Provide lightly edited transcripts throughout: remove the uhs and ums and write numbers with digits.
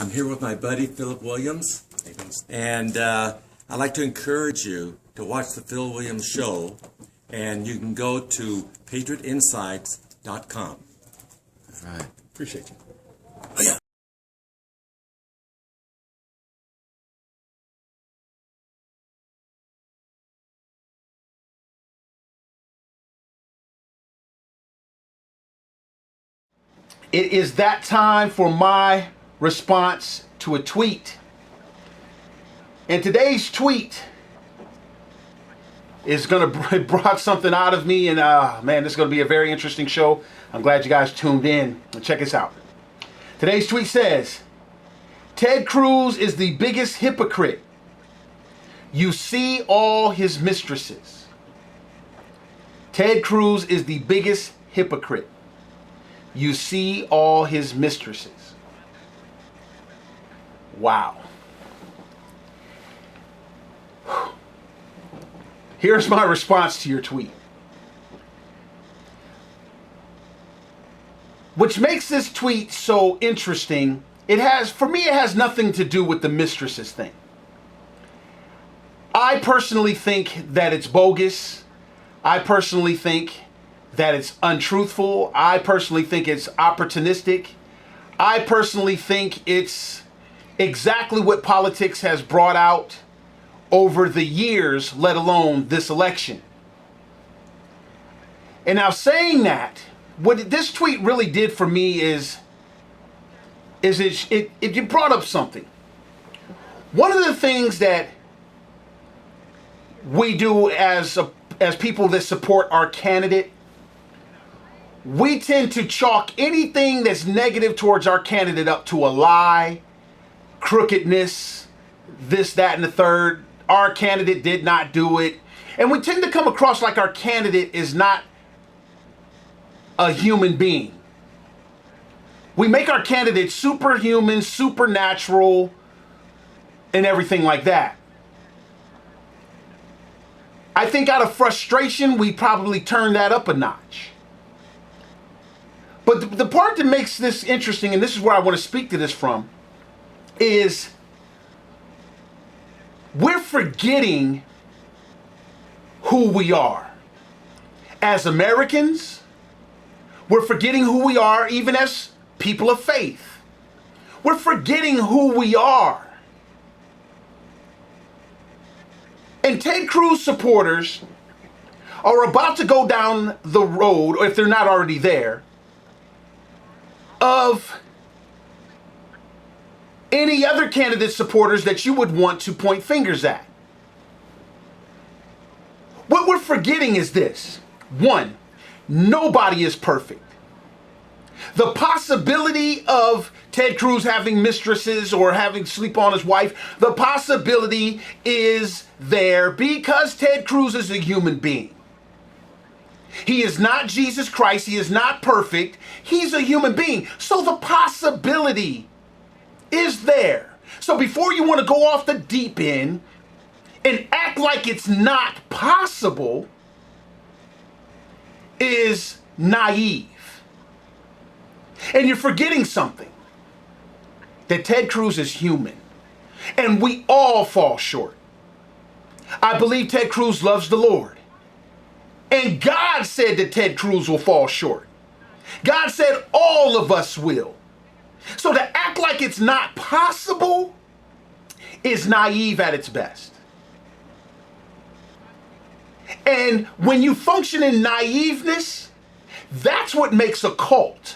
I'm here with my buddy, Philip Williams, and I'd like to encourage you to watch the Phil Williams Show, and you can go to patriotinsights.com. All right. Appreciate you. Oh, yeah. It is that time for my response to a tweet. And today's tweet is going to brought something out of me, and man, this is going to be a very interesting show. I'm glad you guys tuned in. Check this out. Today's tweet says, Ted Cruz is the biggest hypocrite. You see all his mistresses. Ted Cruz is the biggest hypocrite. You see all his mistresses. Wow. Here's my response to your tweet. Which makes this tweet so interesting, for me, it has nothing to do with the mistresses thing. I personally think that it's bogus. I personally think that it's untruthful. I personally think it's opportunistic. I personally think it's exactly what politics has brought out over the years, let alone this election. And now, saying that, what this tweet really did for me is it brought up something. One of the things that we do as people that support our candidate, we tend to chalk anything that's negative towards our candidate up to a lie, crookedness, this, that, and the third. Our candidate did not do it. And we tend to come across like our candidate is not a human being. We make our candidate superhuman, supernatural, and everything like that. I think out of frustration, we probably turn that up a notch. But the part that makes this interesting, and this is where I want to speak to this from, is we're forgetting who we are. As Americans, we're forgetting who we are even as people of faith. We're forgetting who we are. And Ted Cruz supporters are about to go down the road, or if they're not already there, of any other candidate supporters that you would want to point fingers at. What we're forgetting is this. One, nobody is perfect. The possibility of Ted Cruz having mistresses or having sleep on his wife, the possibility is there because Ted Cruz is a human being. He is not Jesus Christ. He is not perfect. He's a human being. So the possibility is there. So before you want to go off the deep end and act like it's not possible is naive. And you're forgetting something. That Ted Cruz is human. And we all fall short. I believe Ted Cruz loves the Lord. And God said that Ted Cruz will fall short. God said all of us will. So to act like it's not possible is naive at its best. And when you function in naiveness, that's what makes a cult.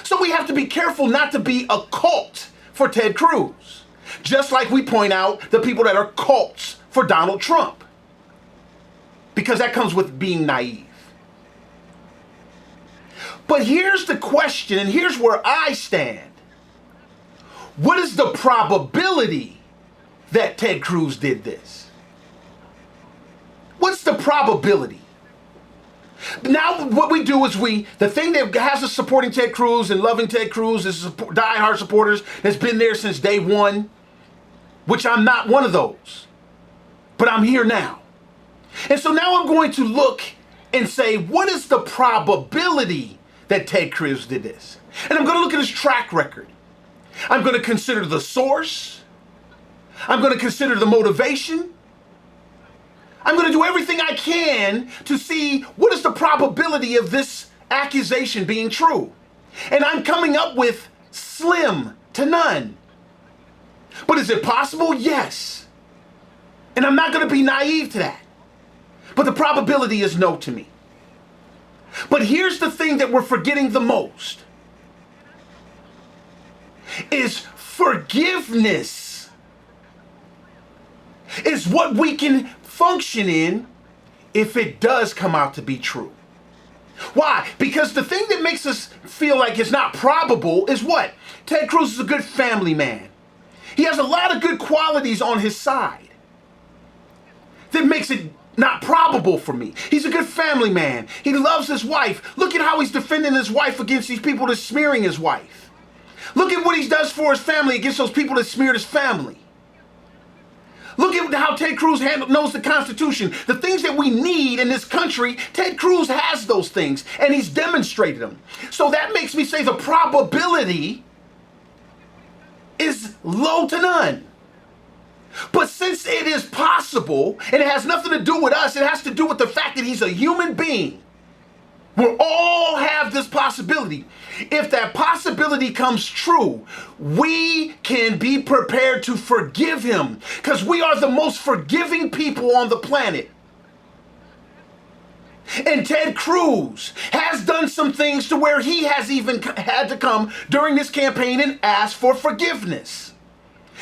So we have to be careful not to be a cult for Ted Cruz. Just like we point out the people that are cults for Donald Trump. Because that comes with being naive. But here's the question, and here's where I stand. What is the probability that Ted Cruz did this? What's the probability? Now what we do is the thing that has us supporting Ted Cruz and loving Ted Cruz is diehard supporters that's been there since day one, which I'm not one of those, but I'm here now. And so now I'm going to look and say, what is the probability that Ted Cruz did this? And I'm going to look at his track record. I'm going to consider the source. I'm going to consider the motivation. I'm going to do everything I can to see what is the probability of this accusation being true. And I'm coming up with slim to none. But is it possible? Yes. And I'm not going to be naive to that. But the probability is no to me. But here's the thing that we're forgetting the most is forgiveness is what we can function in if it does come out to be true. Why? Because the thing that makes us feel like it's not probable is what? Ted Cruz is a good family man. He has a lot of good qualities on his side that makes it not probable for me. He's a good family man. He loves his wife. Look at how he's defending his wife against these people that's smearing his wife. Look at what he does for his family against those people that smeared his family. Look at how Ted Cruz knows the Constitution. The things that we need in this country, Ted Cruz has those things, and he's demonstrated them. So that makes me say the probability is low to none. But since it is possible, and it has nothing to do with us, it has to do with the fact that he's a human being. We all have this possibility. If that possibility comes true, we can be prepared to forgive him because we are the most forgiving people on the planet. And Ted Cruz has done some things to where he has even had to come during this campaign and ask for forgiveness.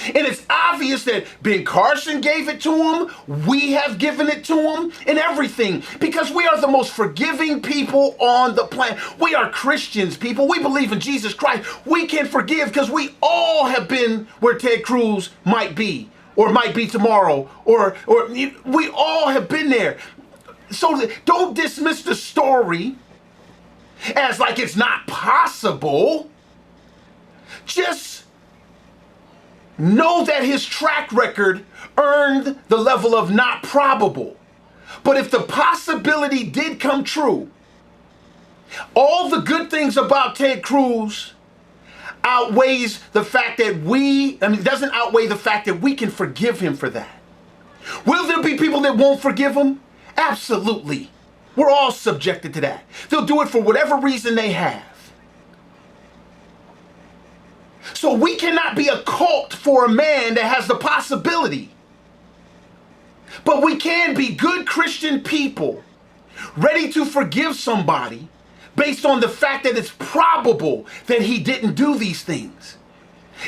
And it's obvious that Ben Carson gave it to him, we have given it to him, and everything, because we are the most forgiving people on the planet. We are Christians, people. We believe in Jesus Christ. We can forgive because we all have been where Ted Cruz might be, or might be tomorrow, or we all have been there. So don't dismiss the story as like it's not possible. Just know that his track record earned the level of not probable. But if the possibility did come true, all the good things about Ted Cruz outweighs the fact that doesn't outweigh the fact that we can forgive him for that. Will there be people that won't forgive him? Absolutely. We're all subjected to that. They'll do it for whatever reason they have. So we cannot be a cult for a man that has the possibility. But we can be good Christian people ready to forgive somebody based on the fact that it's probable that he didn't do these things.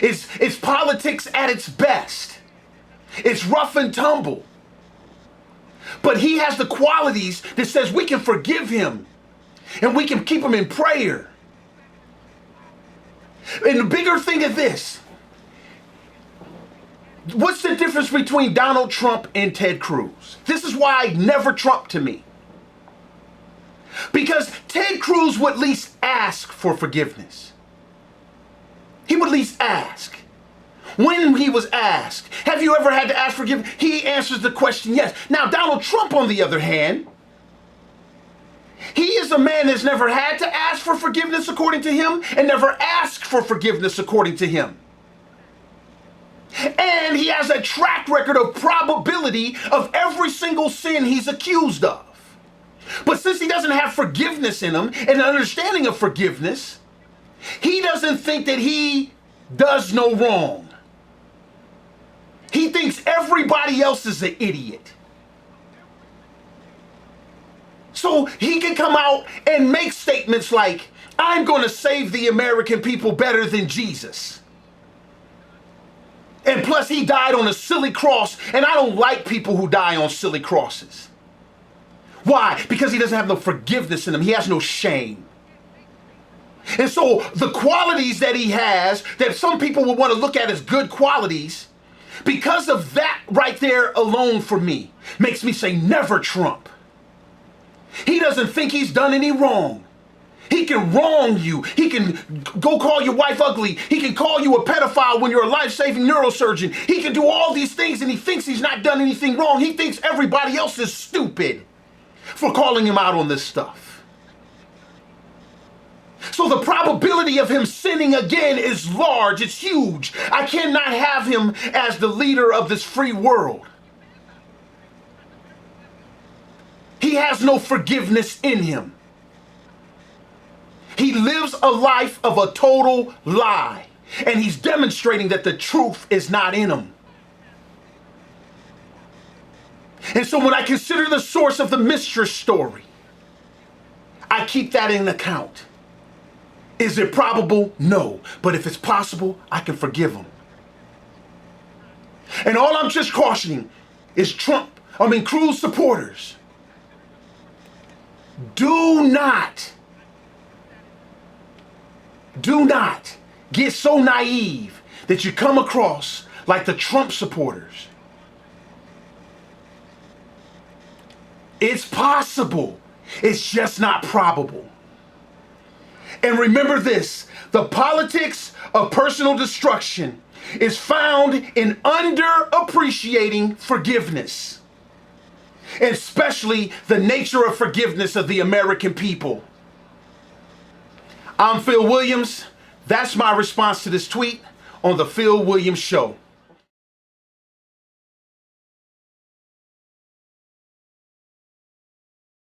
It's politics at its best. It's rough and tumble. But he has the qualities that says we can forgive him and we can keep him in prayer. And the bigger thing is this. What's the difference between Donald Trump and Ted Cruz? This is why never Trump to me. Because Ted Cruz would at least ask for forgiveness. He would at least ask. When he was asked, have you ever had to ask for forgiveness? He answers the question yes. Now, Donald Trump, on the other hand, he is a man that's never had to ask for forgiveness according to him and never asked for forgiveness according to him. And he has a track record of probability of every single sin he's accused of. But since he doesn't have forgiveness in him and an understanding of forgiveness, he doesn't think that he does no wrong. He thinks everybody else is an idiot. So he can come out and make statements like, I'm going to save the American people better than Jesus. And plus he died on a silly cross, and I don't like people who die on silly crosses. Why? Because he doesn't have no forgiveness in him. He has no shame. And so the qualities that he has that some people would want to look at as good qualities, because of that right there alone for me, makes me say never Trump. He doesn't think he's done any wrong. He can wrong you. He can go call your wife ugly. He can call you a pedophile when you're a life-saving neurosurgeon. He can do all these things and he thinks he's not done anything wrong. He thinks everybody else is stupid for calling him out on this stuff. So the probability of him sinning again is large. It's huge. I cannot have him as the leader of this free world. He has no forgiveness in him. He lives a life of a total lie, and he's demonstrating that the truth is not in him. And so when I consider the source of the mistress story, I keep that in account. Is it probable? No. But if it's possible, I can forgive him. And all I'm just cautioning is Cruz supporters. Do not get so naive that you come across like the Trump supporters. It's possible. It's just not probable. And remember this, the politics of personal destruction is found in underappreciating forgiveness, especially the nature of forgiveness of the American people. I'm Phil Williams. That's my response to this tweet on The Phil Williams Show.